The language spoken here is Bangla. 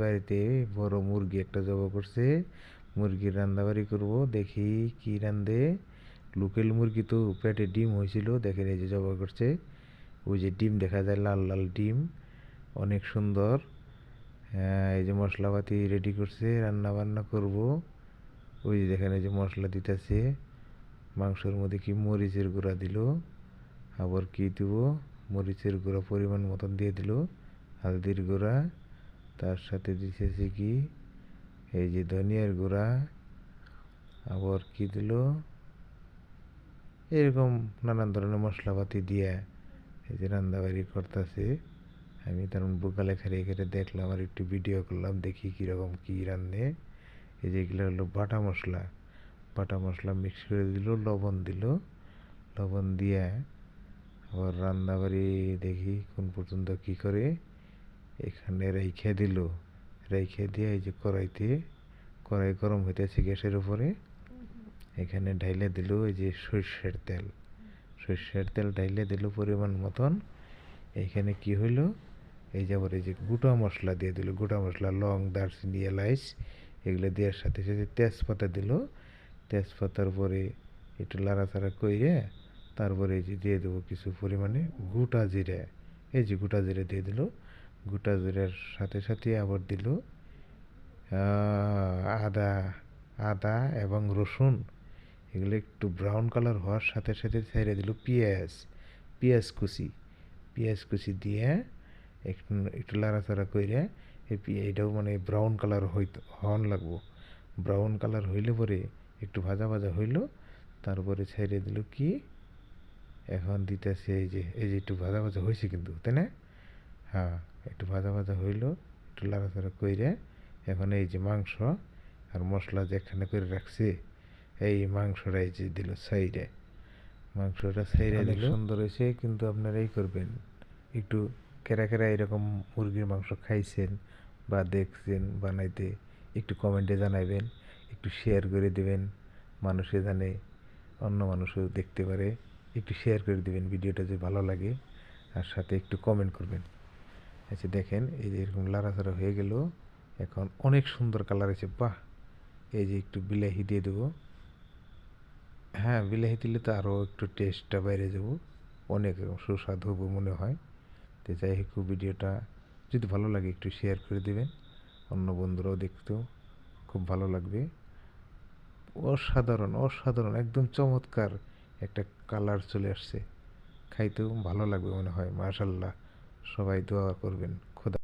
বাড়িতে বড় মুরগি একটা জবাই করছে। মুরগির রান্নাবাড়ি করব, দেখি কি রান্ধে। লোকাল মুরগি তো, পেটে ডিম হয়েছিল, দেখেন এই যে জবাই করছে। ওই যে ডিম দেখা যায়, লাল লাল ডিম, অনেক সুন্দর। হ্যাঁ, এই যে মশলাপাতি রেডি করছে, রান্না বান্না করব। ওই যে দেখেন এই যে মশলা দিতেছে। মাংসের মধ্যে কি মরিচের গুঁড়া দিল, আবার কি দিব, মরিচের গুঁড়া পরিমাণ মতন দিয়ে দিল, হলদির গুঁড়া, তার সাথে দিতেছে কি এই যে ধনিয়ার গুঁড়া, আবার কি দিল, এরকম নানান ধরনের মশলাপাতি দিয়ে এই যে রান্নাবাড়ি করতেছে। আমি তখন বুকালে খেলে খেলে দেখলাম আর একটু ভিডিও করলাম, দেখি কীরকম কী রান্নে। এই যে এগুলো হলো বাটা মশলা, বাটা মশলা মিক্স করে দিল, লবণ দিল, লবণ দিয়ে আবার রান্নাবাড়ি দেখি কোন পর্যন্ত কী করে। এখানে রেখে দিল, রেখে দিয়ে এই যে কড়াইতে, কড়াই গরম হইতেছে গ্যাসের উপরে, এখানে ঢাইলে দিল এই যে সর্ষের তেল, সর্ষের তেল ঢাইলে দিল পরিমাণ মতন। এইখানে কি হইল, এই যে আবার এই যে গোটা মশলা দিয়ে দিল, গোটা মশলা লং, দারচিনি, এলাচ এগুলো দেওয়ার সাথে সাথে তেজপাতা দিল। তেজপাতার পরে একটু লাড়াচাড়া কইরে তারপরে এই যে দিয়ে দেবো কিছু পরিমাণে গোটা জিরে। এই যে গোটা জিরে দিয়ে দিল, গোটা জিরার সাথে সাথে আবার দিল আদা, আদা এবং রসুন। এগুলো একটু ব্রাউন কালার হওয়ার সাথে সাথে ছেড়ে দিল পেঁয়াজ, পেঁয়াজ কুচি, পেঁয়াজ কুচি দিয়ে একটু একটু লাড়াচাড়া করে এটাও মানে ব্রাউন কালার হওয়ান লাগবো। ব্রাউন কালার হইলে পরে একটু ভাজা ভাজা হইল, তারপরে ছেড়ে দিল কি, এখন দিতেছে এই যে একটু ভাজা ভাজা হয়েছে কিন্তু, তাই না? হ্যাঁ, একটু ভাজা ভাজা হইল, একটু লাড়াচাড়া কইরে এখন এই যে মাংস আর মশলা যেখানে করে রাখছে, এই মাংসটা এই যে দিল সাইডে, মাংসটা সাইডে দিল। সুন্দর হয়েছে, কিন্তু আপনারা এই করবেন, একটু কেরা কেরা এরকম মুরগির মাংস খাইছেন বা দেখছেন বানাইতে, একটু কমেন্টে জানাইবেন, একটু শেয়ার করে দেবেন, মানুষে জানে, অন্য মানুষও দেখতে পারে। একটু শেয়ার করে দেবেন ভিডিওটা যদি ভালো লাগে, আর সাথে একটু কমেন্ট করবেন। আচ্ছা দেখেন এই যে এরকম লাড়াচাড়া হয়ে গেল, এখন অনেক সুন্দর কালার আছে, বাহ। এই যে একটু বিলাহি দিয়ে দেবো, হ্যাঁ বিলাহি দিলে তো আরও একটু টেস্টটা বাইরে যাব, অনেক সুস্বাদু হবে মনে হয়। তো যাই হোক, ভিডিওটা যদি ভালো লাগে একটু শেয়ার করে দেবেন, অন্য বন্ধুরাও দেখতেও খুব ভালো লাগবে। অসাধারণ অসাধারণ, একদম চমৎকার একটা কালার চলে আসছে, খাইতেও ভালো লাগবে মনে হয়। মাশাল্লাহ, সবাই দোয়া করবেন।